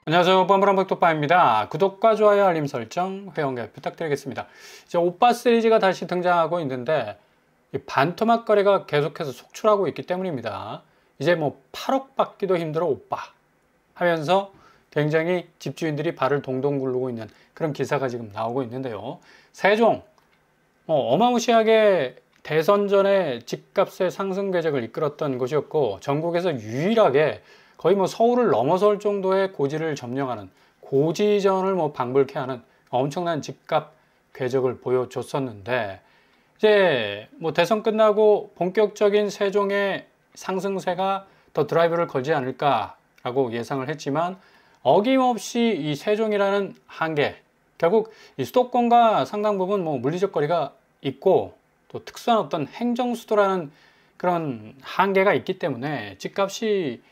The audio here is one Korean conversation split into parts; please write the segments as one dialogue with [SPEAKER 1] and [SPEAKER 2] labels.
[SPEAKER 1] 안녕하세요. 뻔뻔한백독방입니다. 구독과 좋아요, 알림 설정, 회원가입 부탁드리겠습니다. 이제 오빠 시리즈가 다시 등장하고 있는데 이 반토막 거래가 계속해서 속출하고 있기 때문입니다. 이제 뭐 8억 받기도 힘들어 오빠 하면서 굉장히 집주인들이 발을 동동 구르고 있는 그런 기사가 지금 나오고 있는데요. 세종 어마무시하게 대선 전에 집값의 상승 궤적을 이끌었던 곳이었고 전국에서 유일하게 거의 뭐 서울을 넘어설 정도의 고지를 점령하는 고지전을 뭐 방불케 하는 엄청난 집값 궤적을 보여줬었는데 이제 뭐 대선 끝나고 본격적인 세종의 상승세가 더 드라이브를 걸지 않을까라고 예상을 했지만 어김없이 이 세종이라는 한계, 결국 이 수도권과 상당 부분 뭐 물리적 거리가 있고 또 특수한 어떤 행정수도라는 그런 한계가 있기 때문에 집값이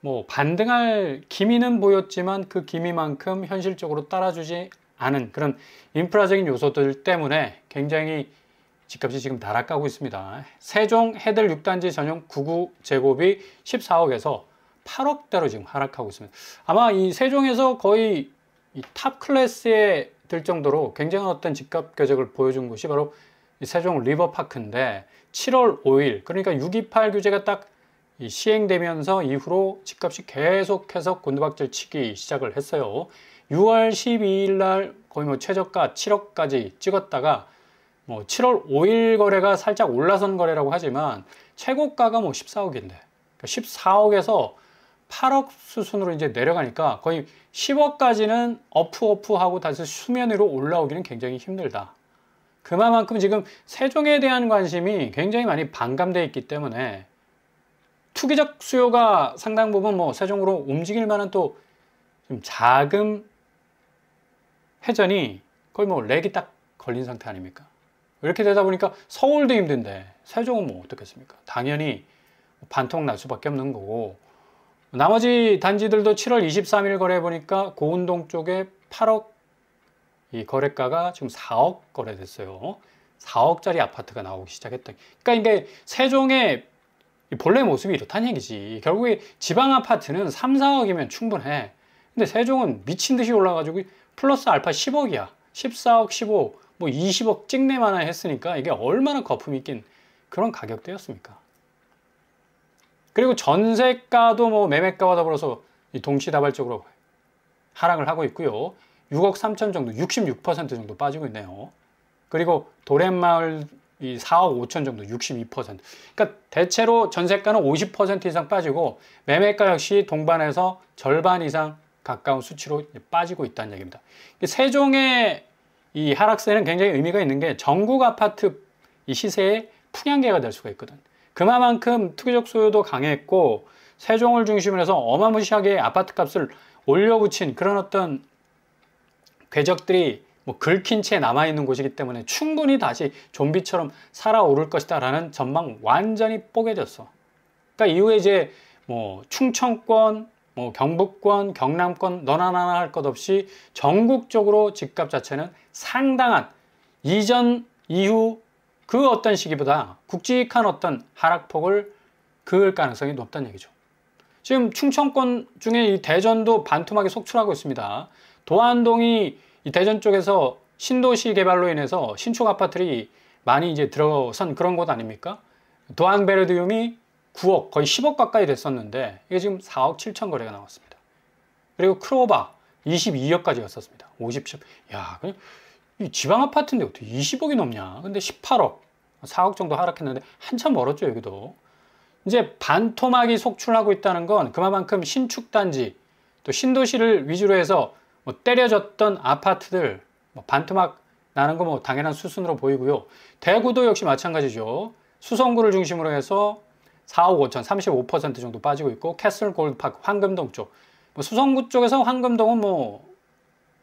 [SPEAKER 1] 뭐 반등할 기미는 보였지만 그 기미만큼 현실적으로 따라주지 않은 그런 인프라적인 요소들 때문에 굉장히 집값이 지금 나락가고 있습니다. 세종 해들 6단지 전용 99제곱이 14억에서 8억대로 지금 하락하고 있습니다. 아마 이 세종에서 거의 탑 클래스에 들 정도로 굉장한 어떤 집값 궤적을 보여준 곳이 바로 이 세종 리버파크인데 7월 5일 그러니까 628 규제가 딱 시행되면서 이후로 집값이 계속해서 곤두박질 치기 시작을 했어요. 6월 12일 날 거의 뭐 최저가 7억까지 찍었다가 뭐 7월 5일 거래가 살짝 올라선 거래라고 하지만 최고가가 뭐 14억인데 그러니까 14억에서 8억 수순으로 이제 내려가니까 거의 10억까지는 어프하고 다시 수면 위로 올라오기는 굉장히 힘들다. 그만큼 지금 세종에 대한 관심이 굉장히 많이 반감되어 있기 때문에 투기적 수요가 상당 부분 뭐 세종으로 움직일 만한 또 좀 자금 회전이 거의 뭐 렉이 딱 걸린 상태 아닙니까? 이렇게 되다 보니까 서울도 힘든데 세종은 뭐 어떻겠습니까? 당연히 반토막 날 수밖에 없는 거고 나머지 단지들도 7월 23일 거래해 보니까 고운동 쪽에 8억 이 거래가가 지금 4억 거래됐어요. 4억짜리 아파트가 나오기 시작했다. 그러니까 이게 세종의 본래 모습이 이렇다는 얘기지. 결국에 지방 아파트는 3, 4억이면 충분해. 근데 세종은 미친 듯이 올라가지고 플러스 알파 10억이야. 14억, 15, 뭐 20억 찍내마나 했으니까 이게 얼마나 거품이 있긴 그런 가격대였습니까? 그리고 전세가도 뭐 매매가와 더불어서 동시다발적으로 하락을 하고 있고요. 6억 3천 정도, 66% 정도 빠지고 있네요. 그리고 도랫마을 이 4억 5천 정도 62%. 그러니까 대체로 전세가는 50% 이상 빠지고 매매가 역시 동반해서 절반 이상 가까운 수치로 빠지고 있다는 얘기입니다. 세종의 이 하락세는 굉장히 의미가 있는 게 전국 아파트 이 시세의 풍향계가 될 수가 있거든. 그만큼 투기적 수요도 강했고 세종을 중심으로 해서 어마무시하게 아파트 값을 올려붙인 그런 어떤 궤적들이 뭐 긁힌 채 남아있는 곳이기 때문에 충분히 다시 좀비처럼 살아오를 것이다 라는 전망 완전히 뽀개졌어. 그러니까 이후에 이제 뭐 충청권, 뭐 경북권, 경남권 너나 나나 할 것 없이 전국적으로 집값 자체는 상당한 이전 이후 그 어떤 시기보다 굵직한 어떤 하락폭을 그을 가능성이 높다는 얘기죠. 지금 충청권 중에 이 대전도 반토막이 속출하고 있습니다. 도안동이 이 대전 쪽에서 신도시 개발로 인해서 신축 아파트들이 많이 이제 들어선 그런 곳 아닙니까? 도안베르디움이 9억, 거의 10억 가까이 됐었는데 이게 지금 4억 7천 거래가 나왔습니다. 그리고 크로바 22억까지 갔었습니다. 50점. 야, 이 지방 아파트인데 어떻게 20억이 넘냐? 근데 18억, 4억 정도 하락했는데 한참 멀었죠, 여기도. 이제 반토막이 속출하고 있다는 건 그만큼 신축 단지, 또 신도시를 위주로 해서 뭐 때려졌던 아파트들 뭐 반토막 나는 거 뭐 당연한 수순으로 보이고요. 대구도 역시 마찬가지죠. 수성구를 중심으로 해서 4억 5천 35% 정도 빠지고 있고 캐슬 골드파크 황금동 쪽 뭐 수성구 쪽에서 황금동은 뭐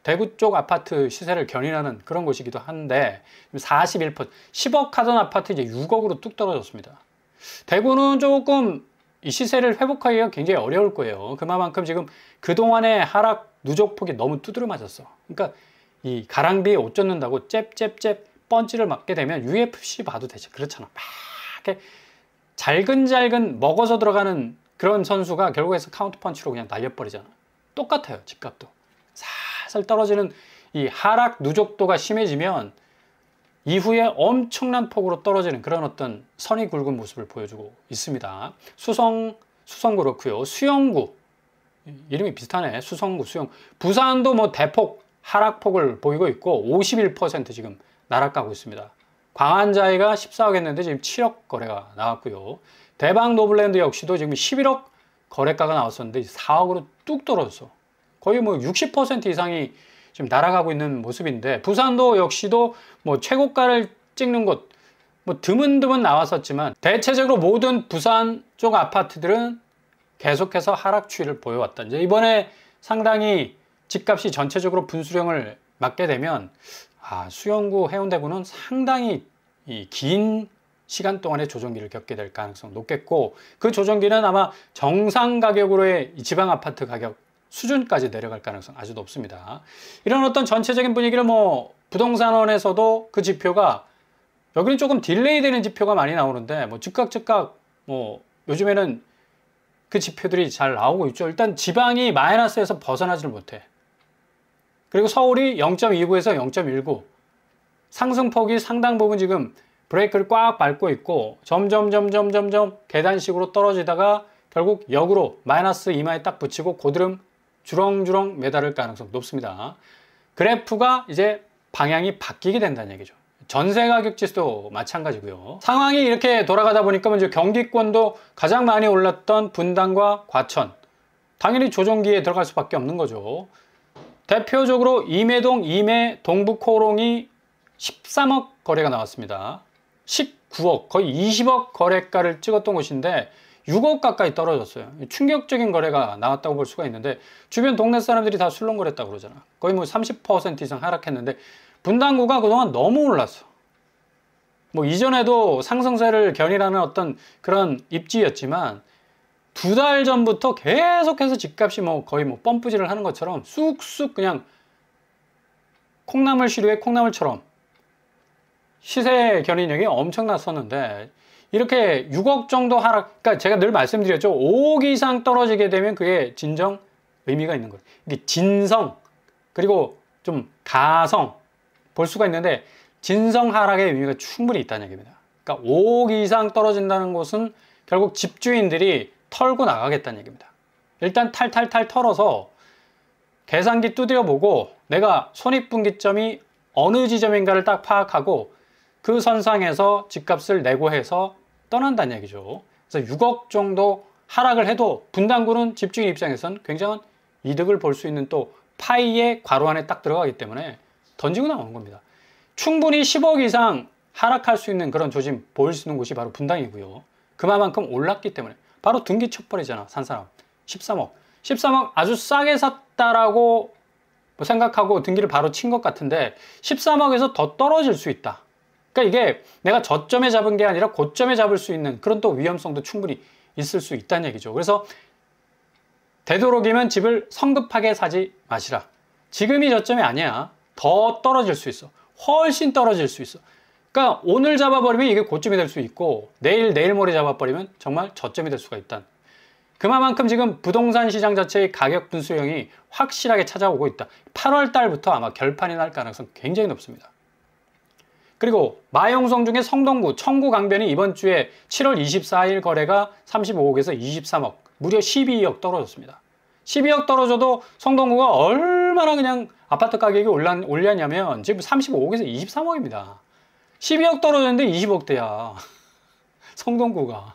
[SPEAKER 1] 대구 쪽 아파트 시세를 견인하는 그런 곳이기도 한데 41% 10억 하던 아파트 이제 6억으로 뚝 떨어졌습니다. 대구는 조금 이 시세를 회복하기가 굉장히 어려울 거예요. 그만큼 지금 그동안의 하락 누적폭이 너무 두드려 맞았어. 그러니까 이 가랑비에 옷 젖는다고 잽잽잽 펀치를 맞게 되면 UFC 봐도 되지. 그렇잖아. 막 이렇게 잘근잘근 먹어서 들어가는 그런 선수가 결국에서 카운트 펀치로 그냥 날려버리잖아. 똑같아요. 집값도 살살 떨어지는 이 하락 누적도가 심해지면 이후에 엄청난 폭으로 떨어지는 그런 어떤 선이 굵은 모습을 보여주고 있습니다. 수성 그렇고요. 수영구 이름이 비슷하네. 수성구, 수영. 부산도 뭐 대폭 하락폭을 보이고 있고 51% 지금 나락가고 있습니다. 광안자이가 14억 했는데 지금 7억 거래가 나왔고요. 대박 노블랜드 역시도 지금 11억 거래가가 나왔었는데 4억으로 뚝 떨어졌어. 거의 뭐 60% 이상이 지금 날아가고 있는 모습인데, 부산도 역시도 뭐 최고가를 찍는 곳 뭐 드문드문 나왔었지만 대체적으로 모든 부산 쪽 아파트들은 계속해서 하락 추이를 보여왔다. 이제 이번에 상당히 집값이 전체적으로 분수령을 맞게 되면 수영구, 해운대구는 상당히 긴 시간 동안의 조정기를 겪게 될 가능성이 높겠고, 그 조정기는 아마 정상 가격으로의 지방 아파트 가격 수준까지 내려갈 가능성 아주 높습니다. 이런 어떤 전체적인 분위기를 뭐 부동산원에서도 그 지표가, 여기는 조금 딜레이 되는 지표가 많이 나오는데 뭐 즉각 뭐 요즘에는 그 지표들이 잘 나오고 있죠. 일단 지방이 마이너스에서 벗어나지를 못해. 그리고 서울이 0.29에서 0.19 상승폭이 상당 부분 지금 브레이크를 꽉 밟고 있고 점점 계단식으로 떨어지다가 결국 역으로 마이너스 이마에 딱 붙이고 고드름 주렁주렁 매달릴 가능성 높습니다. 그래프가 이제 방향이 바뀌게 된다는 얘기죠. 전세 가격 지수도 마찬가지고요. 상황이 이렇게 돌아가다 보니까 이제 경기권도 가장 많이 올랐던 분당과 과천, 당연히 조정기에 들어갈 수밖에 없는 거죠. 대표적으로 임해동, 임해, 동북호롱이 13억 거래가 나왔습니다. 19억, 거의 20억 거래가를 찍었던 곳인데 6억 가까이 떨어졌어요. 충격적인 거래가 나왔다고 볼 수가 있는데, 주변 동네 사람들이 다 술렁거렸다고 그러잖아. 거의 뭐 30% 이상 하락했는데 분당구가 그동안 너무 올랐어. 뭐 이전에도 상승세를 견인하는 어떤 그런 입지였지만 2달 전부터 계속해서 집값이 뭐 거의 뭐 펌프질을 하는 것처럼 쑥쑥 그냥 콩나물 시루에 콩나물처럼 시세 견인력이 엄청났었는데, 이렇게 6억 정도 하락, 그러니까 제가 늘 말씀드렸죠. 5억 이상 떨어지게 되면 그게 진정 의미가 있는 거예요. 이게 진성, 그리고 좀 가성 볼 수가 있는데, 진성 하락의 의미가 충분히 있다는 얘기입니다. 그러니까 5억 이상 떨어진다는 것은 결국 집주인들이 털고 나가겠다는 얘기입니다. 일단 탈탈탈 털어서 계산기 두드려 보고 내가 손익분기점이 어느 지점인가를 딱 파악하고 그 선상에서 집값을 내고 해서 떠난다는 얘기죠. 그래서 6억 정도 하락을 해도 분당구는 집주인 입장에선 굉장한 이득을 볼 수 있는 또 파이의 괄호 안에 딱 들어가기 때문에 던지고 나오는 겁니다. 충분히 10억 이상 하락할 수 있는 그런 조짐 보일 수 있는 곳이 바로 분당이고요. 그만큼 올랐기 때문에 바로 등기 첫벌이잖아. 산 사람 13억 아주 싸게 샀다라고 생각하고 등기를 바로 친 것 같은데 13억에서 더 떨어질 수 있다. 그러니까 이게 내가 저점에 잡은 게 아니라 고점에 잡을 수 있는 그런 또 위험성도 충분히 있을 수 있다는 얘기죠. 그래서 되도록이면 집을 성급하게 사지 마시라. 지금이 저점이 아니야. 더 떨어질 수 있어. 훨씬 떨어질 수 있어. 그러니까 오늘 잡아버리면 이게 고점이 될 수 있고 내일 모레 잡아버리면 정말 저점이 될 수가 있다. 그만큼 지금 부동산 시장 자체의 가격 분수령이 확실하게 찾아오고 있다. 8월 달부터 아마 결판이 날 가능성 굉장히 높습니다. 그리고 마용성 중에 성동구, 청구 강변이 이번 주에 7월 24일 거래가 35억에서 23억, 무려 12억 떨어졌습니다. 12억 떨어져도 성동구가 얼마나 그냥 아파트 가격이 올렸냐면 지금 35억에서 23억입니다. 12억 떨어졌는데 20억대야. 성동구가.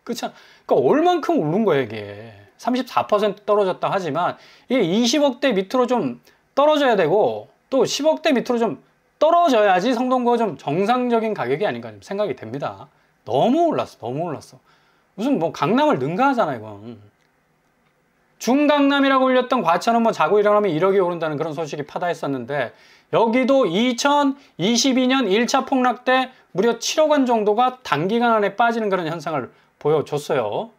[SPEAKER 1] 그렇잖아. 그러니까 얼만큼 오른 거야 이게. 34% 떨어졌다 하지만 이게 20억대 밑으로 좀 떨어져야 되고 또 10억대 밑으로 좀 떨어져야지 성동구가 좀 정상적인 가격이 아닌가 생각이 됩니다. 너무 올랐어. 무슨 뭐 강남을 능가하잖아 이건. 중강남이라고 불렸던 과천은 뭐 자고 일어나면 1억이 오른다는 그런 소식이 파다했었는데 여기도 2022년 1차 폭락 때 무려 7억 원 정도가 단기간 안에 빠지는 그런 현상을 보여줬어요.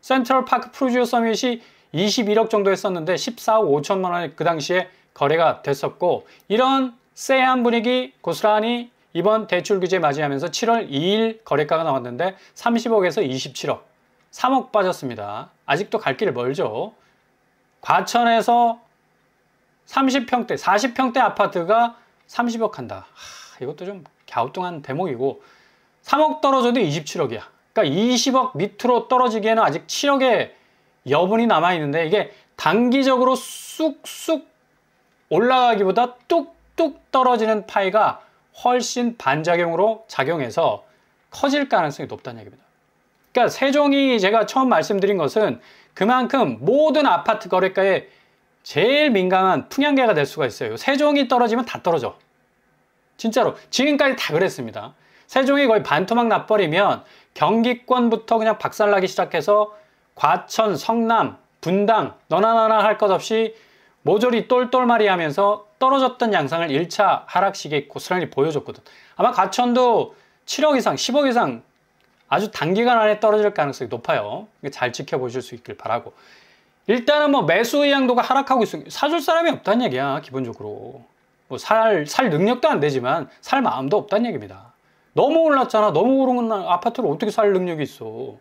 [SPEAKER 1] 센트럴파크 프루지오 서밋이 21억 정도 했었는데 14억 5천만 원에 그 당시에 거래가 됐었고, 이런 쎄한 분위기 고스란히 이번 대출 규제 맞이하면서 7월 2일 거래가가 나왔는데 30억에서 27억, 3억 빠졌습니다. 아직도 갈 길이 멀죠. 과천에서 30평대, 40평대 아파트가 30억 한다. 이것도 좀 갸우뚱한 대목이고 3억 떨어져도 27억이야. 그러니까 20억 밑으로 떨어지기에는 아직 7억의 여분이 남아있는데 이게 단기적으로 쑥쑥 올라가기보다 뚝뚝 떨어지는 파이가 훨씬 반작용으로 작용해서 커질 가능성이 높다는 얘기입니다. 그러니까 세종이 제가 처음 말씀드린 것은 그만큼 모든 아파트 거래가에 제일 민감한 풍향계가 될 수가 있어요. 세종이 떨어지면 다 떨어져. 진짜로 지금까지 다 그랬습니다. 세종이 거의 반토막 나버리면 경기권부터 그냥 박살나기 시작해서 과천, 성남, 분당 너나 나나 할 것 없이 모조리 똘똘마리 하면서 떨어졌던 양상을 1차 하락시기에 고스란히 보여줬거든. 아마 과천도 7억 이상, 10억 이상 아주 단기간 안에 떨어질 가능성이 높아요. 잘 지켜보실 수 있길 바라고. 일단은 뭐 매수 의향도가 하락하고 있어. 사줄 사람이 없다는 얘기야, 기본적으로. 뭐 살 능력도 안 되지만 살 마음도 없다는 얘기입니다. 너무 올랐잖아. 너무 오른 아파트를 어떻게 살 능력이 있어.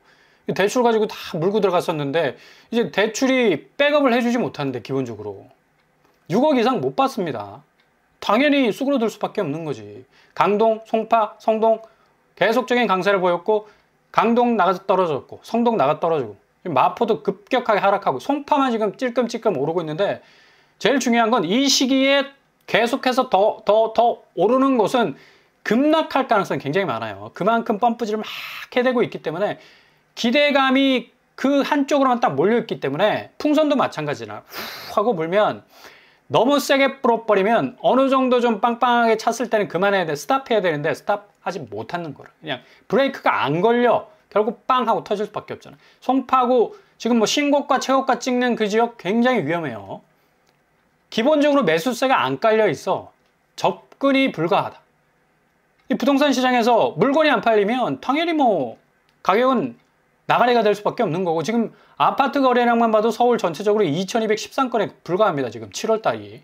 [SPEAKER 1] 대출 가지고 다 물고 들어갔었는데 이제 대출이 백업을 해주지 못하는데 기본적으로 6억 이상 못 받습니다. 당연히 수그러들 수밖에 없는 거지. 강동, 송파, 성동 계속적인 강세를 보였고 강동 나가서 떨어졌고 성동 나가 떨어지고 마포도 급격하게 하락하고 송파만 지금 찔끔찔끔 오르고 있는데 제일 중요한 건 이 시기에 계속해서 더 오르는 곳은 급락할 가능성이 굉장히 많아요. 그만큼 펌프질을 막 해대고 있기 때문에 기대감이 그 한쪽으로만 딱 몰려있기 때문에 풍선도 마찬가지나 후 하고 불면 너무 세게 불어버리면 어느 정도 좀 빵빵하게 찼을 때는 그만해야 돼. 스탑해야 되는데 스탑하지 못하는 거라. 그냥 브레이크가 안 걸려. 결국 빵 하고 터질 수밖에 없잖아. 송파구 지금 뭐 신고가 최고가 찍는 그 지역 굉장히 위험해요. 기본적으로 매수세가 안 깔려 있어. 접근이 불가하다. 이 부동산 시장에서 물건이 안 팔리면 당연히 뭐 가격은 나가리가 될 수밖에 없는 거고 지금 아파트 거래량만 봐도 서울 전체적으로 2213건에 불과합니다. 지금 7월달이.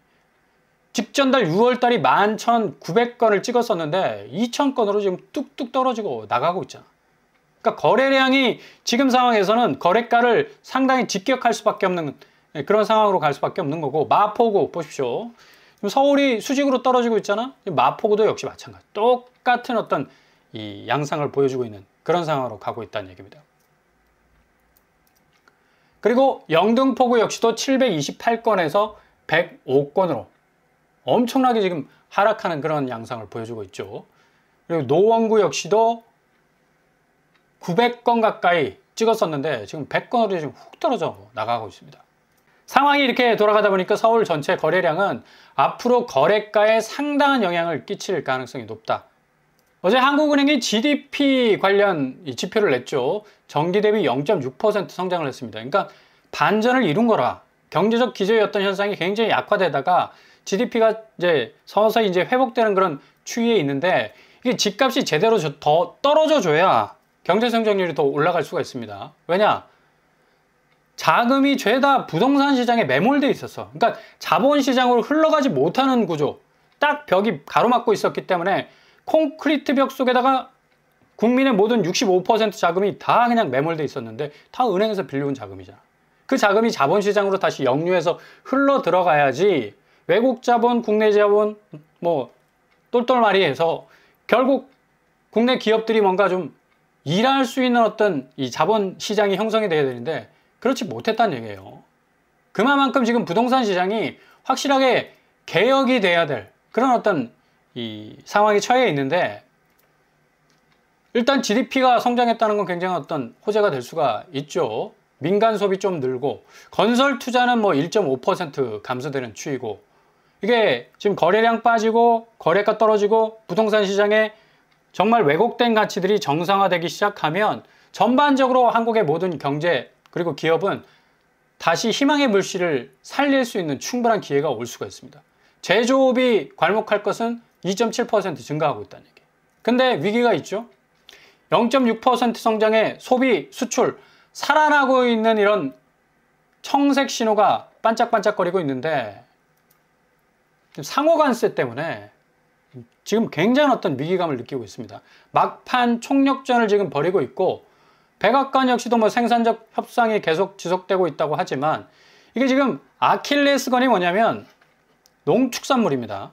[SPEAKER 1] 직전달 6월달이 11,900건을 찍었었는데 2,000건으로 지금 뚝뚝 떨어지고 나가고 있잖아. 그러니까 거래량이 지금 상황에서는 거래가를 상당히 직격할 수밖에 없는 그런 상황으로 갈 수밖에 없는 거고 마포구 보십시오. 서울이 수직으로 떨어지고 있잖아. 마포구도 역시 마찬가지. 똑같은 어떤 이 양상을 보여주고 있는 그런 상황으로 가고 있다는 얘기입니다. 그리고 영등포구 역시도 728건에서 105건으로 엄청나게 지금 하락하는 그런 양상을 보여주고 있죠. 그리고 노원구 역시도 900건 가까이 찍었었는데 지금 100건으로 지금 훅 떨어져 나가고 있습니다. 상황이 이렇게 돌아가다 보니까 서울 전체 거래량은 앞으로 거래가에 상당한 영향을 끼칠 가능성이 높다. 어제 한국은행이 GDP 관련 지표를 냈죠. 전기 대비 0.6% 성장을 했습니다. 그러니까 반전을 이룬 거라. 경제적 기저였던 현상이 굉장히 약화되다가 GDP가 이제 서서히 이제 회복되는 그런 추이에 있는데 이게 집값이 제대로 더 떨어져 줘야 경제 성장률이 더 올라갈 수가 있습니다. 왜냐? 자금이 죄다 부동산 시장에 매몰돼 있었어. 그러니까 자본 시장으로 흘러가지 못하는 구조. 딱 벽이 가로막고 있었기 때문에 콘크리트 벽 속에다가 국민의 모든 65% 자금이 다 그냥 매몰돼 있었는데 다 은행에서 빌려온 자금이잖아. 그 자금이 자본시장으로 다시 역류해서 흘러 들어가야지 외국 자본, 국내 자본 뭐 똘똘마리해서 결국 국내 기업들이 뭔가 좀 일할 수 있는 어떤 이 자본시장이 형성이 돼야 되는데 그렇지 못했다는 얘기예요. 그만큼 지금 부동산 시장이 확실하게 개혁이 돼야 될 그런 어떤 이 상황에 처해 있는데 일단 GDP가 성장했다는 건 굉장히 어떤 호재가 될 수가 있죠. 민간 소비 좀 늘고 건설 투자는 뭐 1.5% 감소되는 추이고 이게 지금 거래량 빠지고 거래가 떨어지고 부동산 시장에 정말 왜곡된 가치들이 정상화되기 시작하면 전반적으로 한국의 모든 경제 그리고 기업은 다시 희망의 물씨를 살릴 수 있는 충분한 기회가 올 수가 있습니다. 제조업이 괄목할 것은 2.7% 증가하고 있다는 얘기예요. 근데 위기가 있죠. 0.6% 성장의 소비, 수출, 살아나고 있는 이런 청색 신호가 반짝반짝거리고 있는데 상호관세 때문에 지금 굉장한 어떤 위기감을 느끼고 있습니다. 막판 총력전을 지금 벌이고 있고 백악관 역시도 뭐 생산적 협상이 계속 지속되고 있다고 하지만 이게 지금 아킬레스건이 뭐냐면 농축산물입니다.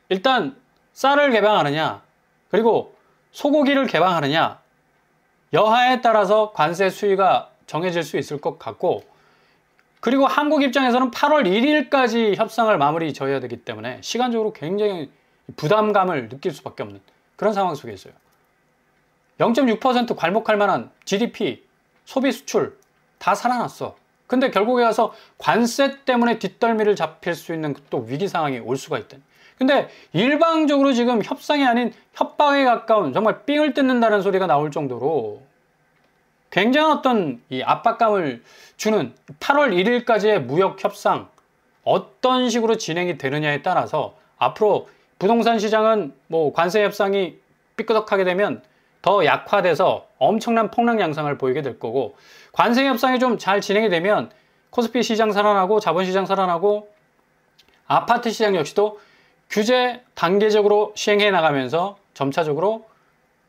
[SPEAKER 1] 일단 쌀을 개방하느냐, 그리고 소고기를 개방하느냐, 여하에 따라서 관세 수위가 정해질 수 있을 것 같고, 그리고 한국 입장에서는 8월 1일까지 협상을 마무리 져야 되기 때문에 시간적으로 굉장히 부담감을 느낄 수밖에 없는 그런 상황 속에 있어요. 0.6% 괄목할 만한 GDP, 소비 수출 다 살아났어. 근데 결국에 가서 관세 때문에 뒷덜미를 잡힐 수 있는 또 위기 상황이 올 수가 있다. 근데 일방적으로 지금 협상이 아닌 협박에 가까운 정말 삥을 뜯는다는 소리가 나올 정도로 굉장한 어떤 이 압박감을 주는 8월 1일까지의 무역 협상 어떤 식으로 진행이 되느냐에 따라서 앞으로 부동산 시장은 뭐 관세 협상이 삐끄덕하게 되면 더 약화돼서 엄청난 폭락 양상을 보이게 될 거고, 관세 협상이 좀 잘 진행이 되면 코스피 시장 살아나고 자본시장 살아나고 아파트 시장 역시도 규제 단계적으로 시행해 나가면서 점차적으로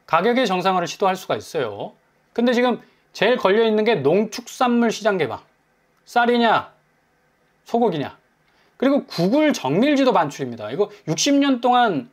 [SPEAKER 1] 가격의 정상화를 시도할 수가 있어요. 근데 지금 제일 걸려있는 게 농축산물 시장 개방, 쌀이냐 소고기냐, 그리고 구글 정밀지도 반출입니다. 이거 60년 동안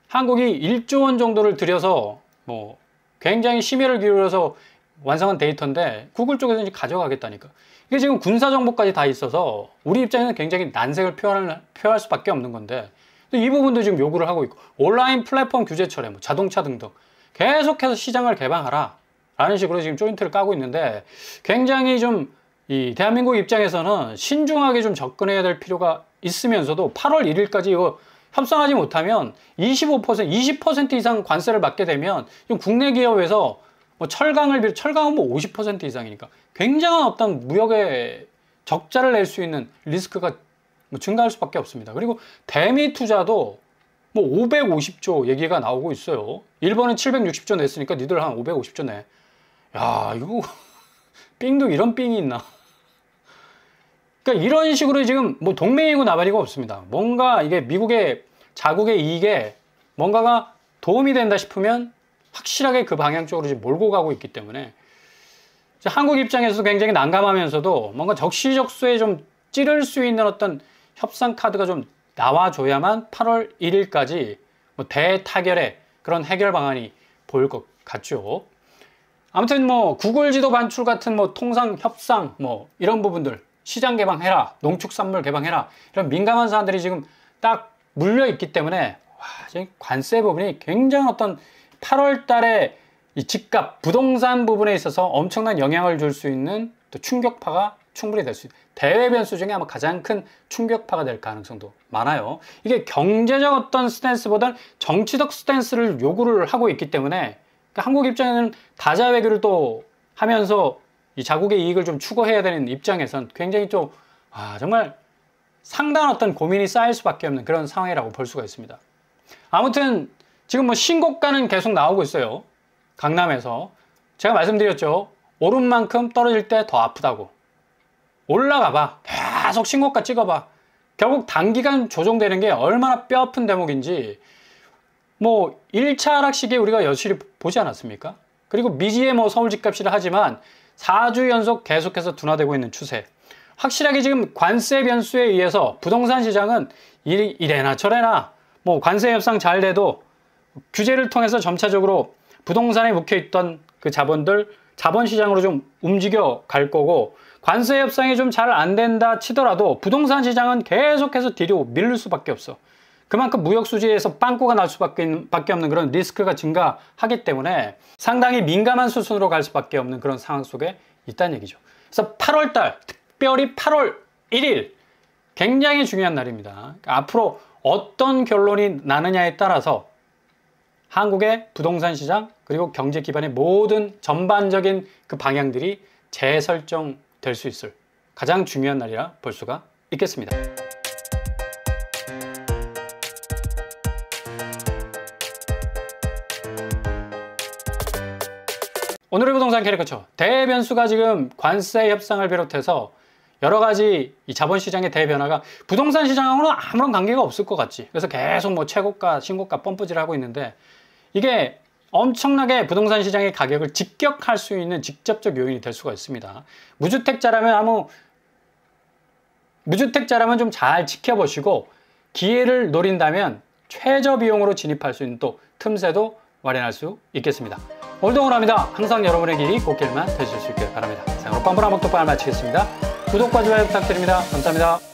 [SPEAKER 1] 한국이 1조 원 정도를 들여서 뭐 굉장히 심혈을 기울여서 완성한 데이터인데 구글 쪽에서 이제 가져가겠다니까. 이게 지금 군사 정보까지 다 있어서 우리 입장에서는 굉장히 난색을 표할 수밖에 없는 건데, 이 부분도 지금 요구를 하고 있고, 온라인 플랫폼 규제 철회, 뭐 자동차 등등 계속해서 시장을 개방하라 라는 식으로 지금 조인트를 까고 있는데, 굉장히 좀 이 대한민국 입장에서는 신중하게 좀 접근해야 될 필요가 있으면서도 8월 1일까지 이거 협상하지 못하면 25%, 20% 이상 관세를 받게 되면 국내 기업에서 뭐 철강은 뭐 50% 이상이니까 굉장한 어떤 무역의 적자를 낼 수 있는 리스크가 뭐 증가할 수밖에 없습니다. 그리고 대미 투자도 뭐 550조 얘기가 나오고 있어요. 일본은 760조 냈으니까 니들 한 550조 내. 야, 이거 삥도 이런 삥이 있나? 그러니까 이런 식으로 지금 뭐 동맹이고 나발이고 없습니다. 뭔가 이게 미국의 자국의 이익에 뭔가가 도움이 된다 싶으면 확실하게 그 방향 쪽으로 지금 몰고 가고 있기 때문에 한국 입장에서도 굉장히 난감하면서도 뭔가 적시적소에 좀 찌를 수 있는 어떤 협상 카드가 좀 나와줘야만 8월 1일까지 뭐 대타결의 그런 해결 방안이 보일 것 같죠. 아무튼 뭐 구글 지도 반출 같은 뭐 통상 협상 뭐 이런 부분들, 시장 개방해라, 농축산물 개방해라, 이런 민감한 사안들이 지금 딱 물려 있기 때문에 지금 관세 부분이 굉장히 어떤 8월 달에 이 집값, 부동산 부분에 있어서 엄청난 영향을 줄 수 있는 또 충격파가 충분히 될 수 있는 대외 변수 중에 아마 가장 큰 충격파가 될 가능성도 많아요. 이게 경제적 어떤 스탠스보다는 정치적 스탠스를 요구를 하고 있기 때문에 그러니까 한국 입장에는 다자 외교를 또 하면서 이 자국의 이익을 좀 추구해야 되는 입장에선 굉장히 좀 정말 상당한 어떤 고민이 쌓일 수밖에 없는 그런 상황이라고 볼 수가 있습니다. 아무튼 지금 뭐 신고가는 계속 나오고 있어요. 강남에서 제가 말씀드렸죠. 오른 만큼 떨어질 때 더 아프다고. 올라가 봐. 계속 신고가 찍어봐. 결국 단기간 조정되는 게 얼마나 뼈아픈 대목인지 뭐 1차 하락 시기에 우리가 여실히 보지 않았습니까? 그리고 미지의 뭐 서울 집값이라 하지만 4주 연속 계속해서 둔화되고 있는 추세. 확실하게 지금 관세 변수에 의해서 부동산 시장은 이래나 저래나 뭐 관세 협상 잘 돼도 규제를 통해서 점차적으로 부동산에 묵혀있던 그 자본들 자본시장으로 좀 움직여 갈 거고, 관세 협상이 좀 잘 안 된다 치더라도 부동산 시장은 계속해서 뒤로 밀릴 수밖에 없어. 그만큼 무역 수지에서 빵꾸가 날 수밖에 없는 그런 리스크가 증가하기 때문에 상당히 민감한 수순으로 갈 수밖에 없는 그런 상황 속에 있다는 얘기죠. 그래서 8월달, 특별히 8월 1일 굉장히 중요한 날입니다. 그러니까 앞으로 어떤 결론이 나느냐에 따라서 한국의 부동산 시장 그리고 경제 기반의 모든 전반적인 그 방향들이 재설정될 수 있을 가장 중요한 날이라 볼 수가 있겠습니다. 오늘의 부동산 캐리커처, 대변수가 지금 관세 협상을 비롯해서 여러 가지 이 자본시장의 대변화가 부동산 시장하고는 아무런 관계가 없을 것 같지. 그래서 계속 뭐 최고가, 신고가 펌프질을 하고 있는데 이게 엄청나게 부동산 시장의 가격을 직격할 수 있는 직접적 요인이 될 수가 있습니다. 무주택자라면 아무 무주택자라면 좀 잘 지켜보시고 기회를 노린다면 최저 비용으로 진입할 수 있는 또 틈새도 마련할 수 있겠습니다. 오늘도 응원합니다. 항상 여러분의 길이 꽃길만 되실 수 있길 바랍니다. 자, 오늘 빵빵한 목도빵을 마치겠습니다. 구독과 좋아요 부탁드립니다. 감사합니다.